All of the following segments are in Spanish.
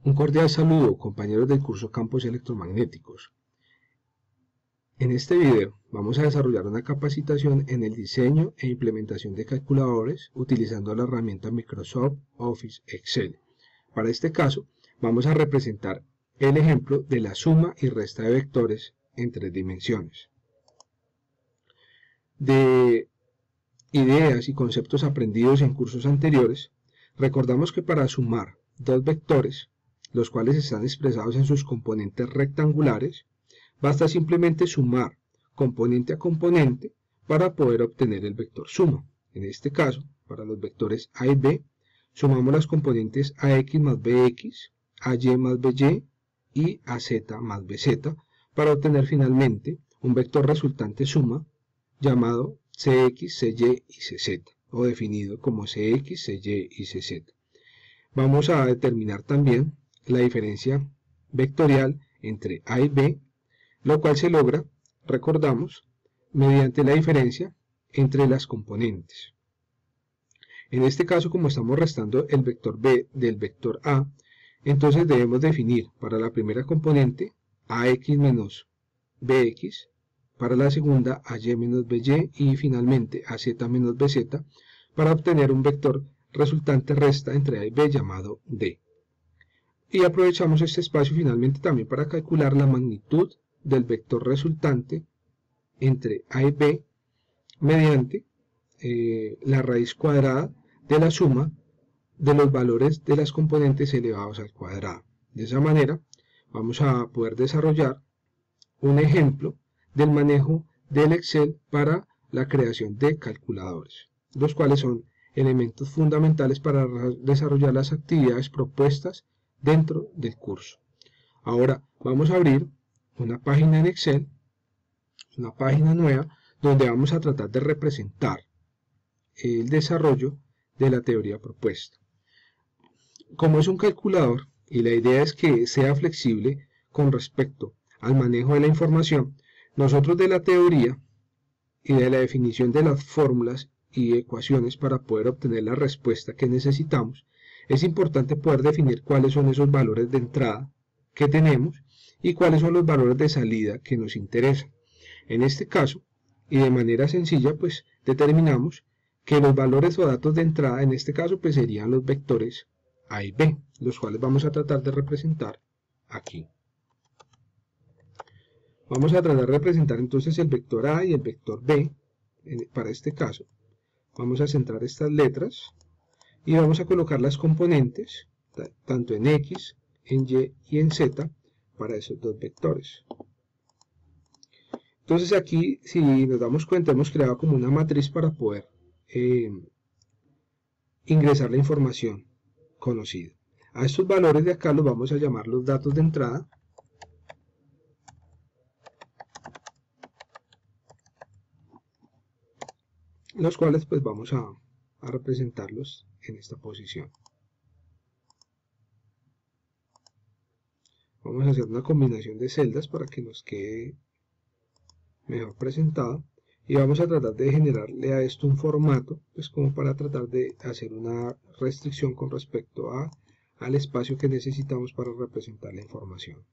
Un cordial saludo, compañeros del curso Campos Electromagnéticos. En este video vamos a desarrollar una capacitación en el diseño e implementación de calculadores utilizando la herramienta Microsoft Office Excel. Para este caso, vamos a representar el ejemplo de la suma y resta de vectores en 3 dimensiones. De ideas y conceptos aprendidos en cursos anteriores, recordamos que para sumar dos vectores, los cuales están expresados en sus componentes rectangulares, basta simplemente sumar componente a componente para poder obtener el vector suma. En este caso, para los vectores A y B, sumamos las componentes AX más BX, AY más BY y AZ más BZ para obtener finalmente un vector resultante suma llamado CX, CY y CZ, o definido como CX, CY y CZ. Vamos a determinar también la diferencia vectorial entre A y B, lo cual se logra, recordamos, mediante la diferencia entre las componentes. En este caso, como estamos restando el vector B del vector A, entonces debemos definir para la primera componente AX menos BX, para la segunda AY menos BY y finalmente AZ menos BZ para obtener un vector resultante resta entre A y B llamado D. Y aprovechamos este espacio finalmente también para calcular la magnitud del vector resultante entre A y B mediante la raíz cuadrada de la suma de los valores de las componentes elevados al cuadrado. De esa manera vamos a poder desarrollar un ejemplo del manejo del Excel para la creación de calculadores, los cuales son elementos fundamentales para desarrollar las actividades propuestas dentro del curso. Ahora vamos a abrir una página en Excel, una página nueva, donde vamos a tratar de representar el desarrollo de la teoría propuesta. Como es un calculador y la idea es que sea flexible con respecto al manejo de la información, nosotros de la teoría y de la definición de las fórmulas y ecuaciones para poder obtener la respuesta que necesitamos, es importante poder definir cuáles son esos valores de entrada que tenemos y cuáles son los valores de salida que nos interesan. En este caso, y de manera sencilla, pues determinamos que los valores o datos de entrada en este caso pues serían los vectores A y B, los cuales vamos a tratar de representar aquí. Vamos a tratar de representar entonces el vector A y el vector B. Para este caso vamos a centrar estas letras y vamos a colocar las componentes tanto en X, en Y y en Z para esos dos vectores. Entonces aquí, si nos damos cuenta, hemos creado como una matriz para poder ingresar la información conocida. A estos valores de acá los vamos a llamar los datos de entrada, los cuales pues vamos a representarlos en esta posición. Vamos a hacer una combinación de celdas para que nos quede mejor presentado y vamos a tratar de generarle a esto un formato, pues como para tratar de hacer una restricción con respecto al espacio que necesitamos para representar la información.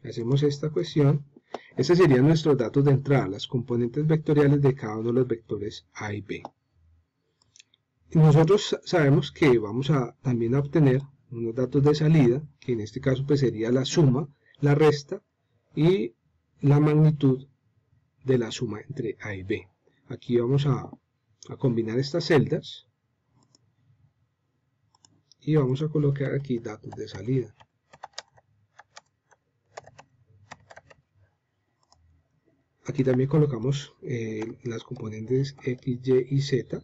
Hacemos esta cuestión. Estos serían nuestros datos de entrada, las componentes vectoriales de cada uno de los vectores A y B. Nosotros sabemos que vamos a también a obtener unos datos de salida, que en este caso pues sería la suma, la resta y la magnitud de la suma entre A y B. Aquí vamos a combinar estas celdas y vamos a colocar aquí datos de salida. Aquí también colocamos las componentes X, Y y Z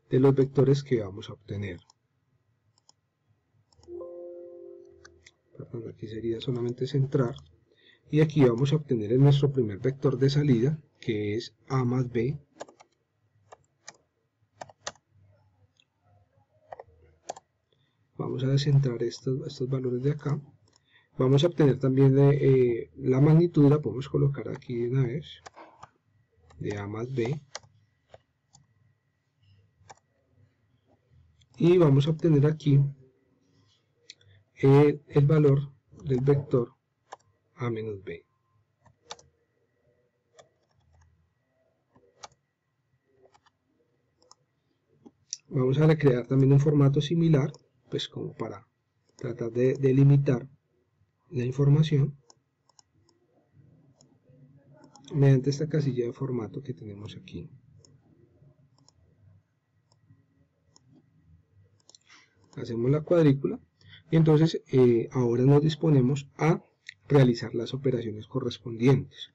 de los vectores que vamos a obtener. Perdón, aquí sería solamente centrar. Y aquí vamos a obtener nuestro primer vector de salida, que es A más B. Vamos a descentrar estos valores de acá. Vamos a obtener también la magnitud, la podemos colocar aquí de una vez, de A más B. y vamos a obtener aquí el valor del vector a menos b. Vamos a recrear también un formato similar, pues como para tratar de delimitar la información mediante esta casilla de formato que tenemos aquí. Hacemos la cuadrícula y entonces ahora nos disponemos a realizar las operaciones correspondientes.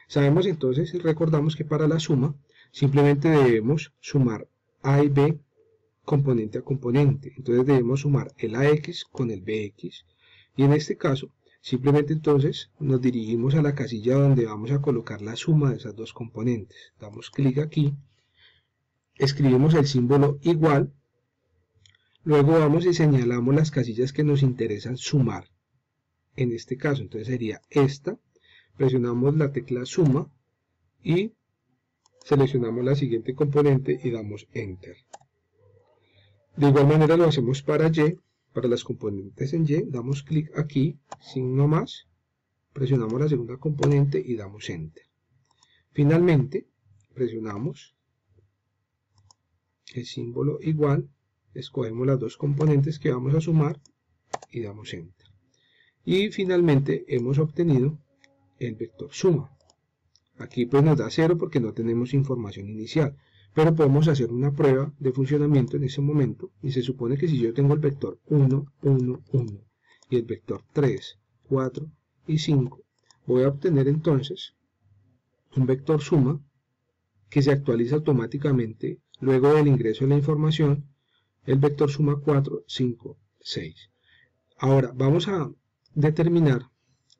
Sabemos entonces y recordamos que para la suma simplemente debemos sumar a y b componente a componente. Entonces debemos sumar el ax con el bx y en este caso simplemente entonces nos dirigimos a la casilla donde vamos a colocar la suma de esas dos componentes. Damos clic aquí, escribimos el símbolo igual, luego vamos y señalamos las casillas que nos interesan sumar. En este caso entonces sería esta, presionamos la tecla suma y seleccionamos la siguiente componente y damos enter. De igual manera lo hacemos para y, para las componentes en y, damos clic aquí, signo más, presionamos la segunda componente y damos enter. Finalmente, presionamos el símbolo igual, escogemos las dos componentes que vamos a sumar y damos enter. Y finalmente hemos obtenido el vector suma. Aquí pues nos da 0 porque no tenemos información inicial, pero podemos hacer una prueba de funcionamiento en ese momento y se supone que si yo tengo el vector 1, 1, 1 y el vector 3, 4 y 5, voy a obtener entonces un vector suma que se actualiza automáticamente luego del ingreso de la información, el vector suma 4, 5, 6. Ahora vamos a determinar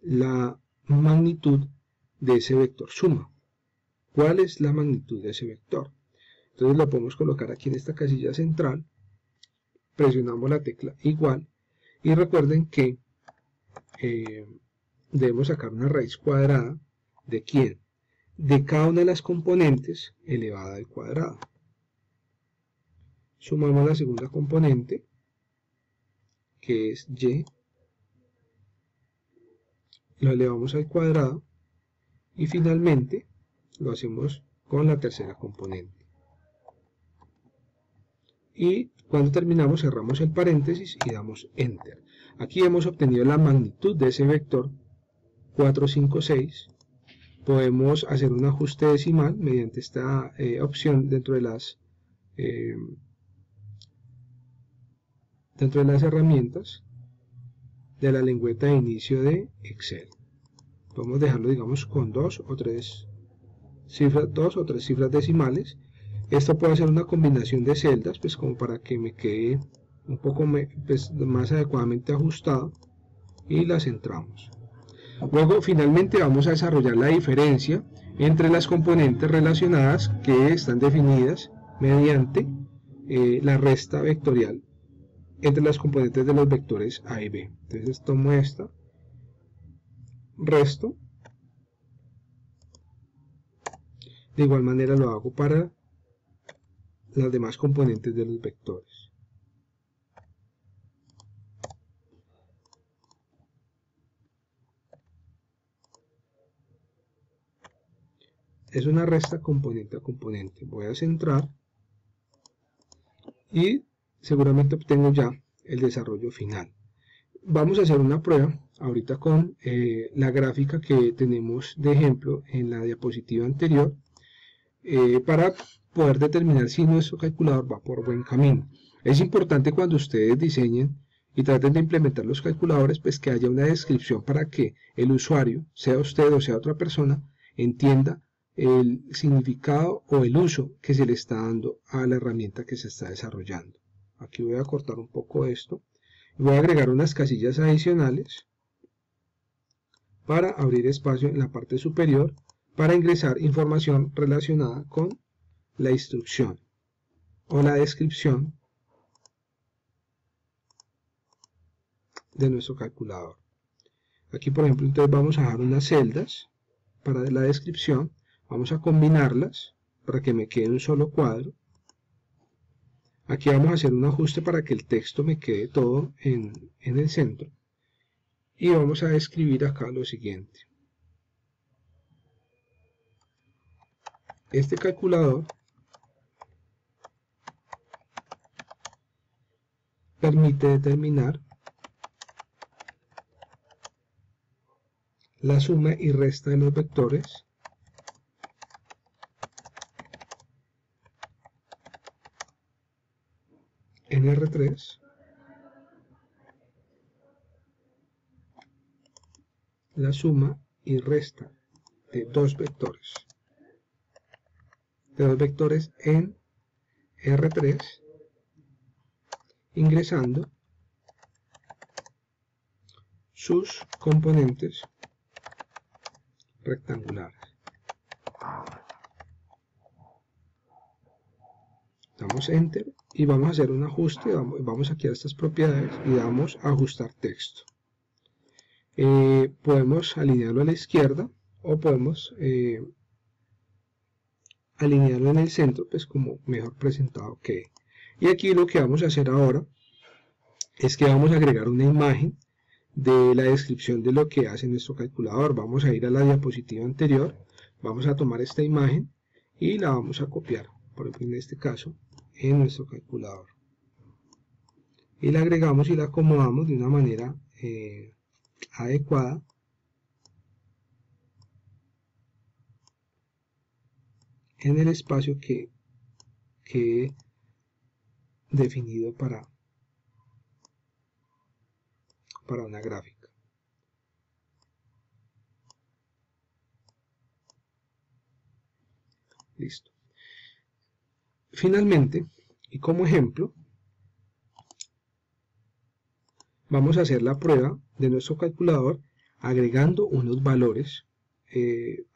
la magnitud de ese vector suma. ¿Cuál es la magnitud de ese vector? Entonces lo podemos colocar aquí en esta casilla central, presionamos la tecla igual y recuerden que debemos sacar una raíz cuadrada ¿de quién? De cada una de las componentes elevada al cuadrado. Sumamos la segunda componente que es y, lo elevamos al cuadrado y finalmente lo hacemos con la tercera componente. Y cuando terminamos cerramos el paréntesis y damos enter. Aquí hemos obtenido la magnitud de ese vector 4, 5, 6. Podemos hacer un ajuste decimal mediante esta opción dentro de las herramientas de la lengüeta de inicio de Excel. Podemos dejarlo digamos con 2 o 3 cifras decimales. Esto puede ser una combinación de celdas, pues como para que me quede un poco más adecuadamente ajustado, y las centramos. Luego finalmente vamos a desarrollar la diferencia entre las componentes relacionadas que están definidas mediante la resta vectorial entre las componentes de los vectores a y b. Entonces tomo esta, resto, de igual manera lo hago para las demás componentes de los vectores. Es una resta componente a componente. Voy a centrar y seguramente obtengo ya el desarrollo final. Vamos a hacer una prueba ahorita con la gráfica que tenemos de ejemplo en la diapositiva anterior para poder determinar si nuestro calculador va por buen camino. Es importante cuando ustedes diseñen y traten de implementar los calculadores, pues que haya una descripción para que el usuario, sea usted o sea otra persona, entienda el significado o el uso que se le está dando a la herramienta que se está desarrollando. Aquí voy a cortar un poco esto y voy a agregar unas casillas adicionales para abrir espacio en la parte superior para ingresar información relacionada con la instrucción o la descripción de nuestro calculador. Aquí por ejemplo entonces vamos a dejar unas celdas para la descripción, vamos a combinarlas para que me quede un solo cuadro. Aquí vamos a hacer un ajuste para que el texto me quede todo en el centro. Y vamos a escribir acá lo siguiente. Este calculador permite determinar la suma y resta de los vectores en R3 la suma y resta de dos vectores en R3 ingresando sus componentes rectangulares. Damos Enter y vamos a hacer un ajuste. Vamos aquí a estas propiedades y damos a ajustar texto. Podemos alinearlo a la izquierda o podemos alinearlo en el centro, pues como mejor presentado quede. Y aquí lo que vamos a hacer ahora es que vamos a agregar una imagen de la descripción de lo que hace nuestro calculador. Vamos a ir a la diapositiva anterior, vamos a tomar esta imagen y la vamos a copiar, por ejemplo en este caso, en nuestro calculador. Y la agregamos y la acomodamos de una manera adecuada en el espacio que quede definido para una gráfica. Listo. Finalmente, y como ejemplo, vamos a hacer la prueba de nuestro calculador agregando unos valores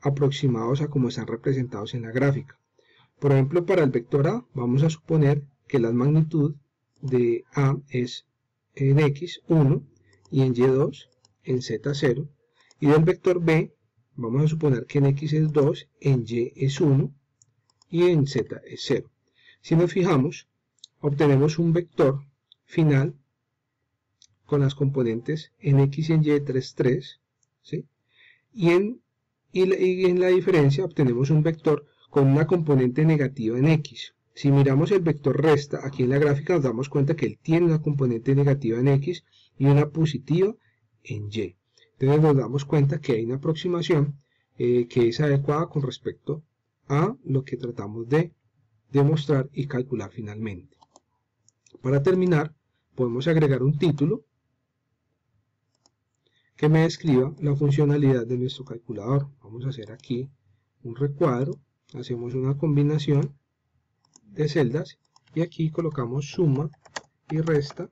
aproximados a como están representados en la gráfica. Por ejemplo, para el vector A vamos a suponer que la magnitud de A es en X 1 y en Y 2, en Z 0, y del vector B vamos a suponer que en X es 2, en Y es 1 y en Z es 0. Si nos fijamos, obtenemos un vector final con las componentes en X y en Y 3, 3, ¿sí? y en la diferencia obtenemos un vector con una componente negativa en X. Si miramos el vector resta aquí en la gráfica nos damos cuenta que él tiene una componente negativa en X y una positiva en Y. Entonces nos damos cuenta que hay una aproximación que es adecuada con respecto a lo que tratamos de demostrar y calcular finalmente. Para terminar, podemos agregar un título que me describa la funcionalidad de nuestro calculador. Vamos a hacer aquí un recuadro, hacemos una combinación de celdas y aquí colocamos suma y resta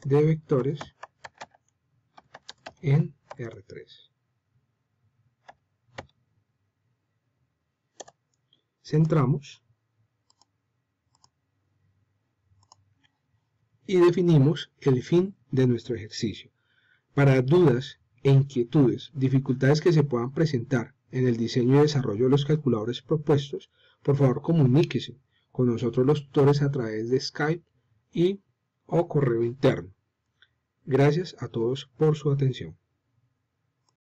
de vectores en R3. Centramos y definimos el fin de nuestro ejercicio. Para dudas e inquietudes, dificultades que se puedan presentar en el diseño y desarrollo de los calculadores propuestos, por favor comuníquese con nosotros los tutores a través de Skype o correo interno. Gracias a todos por su atención.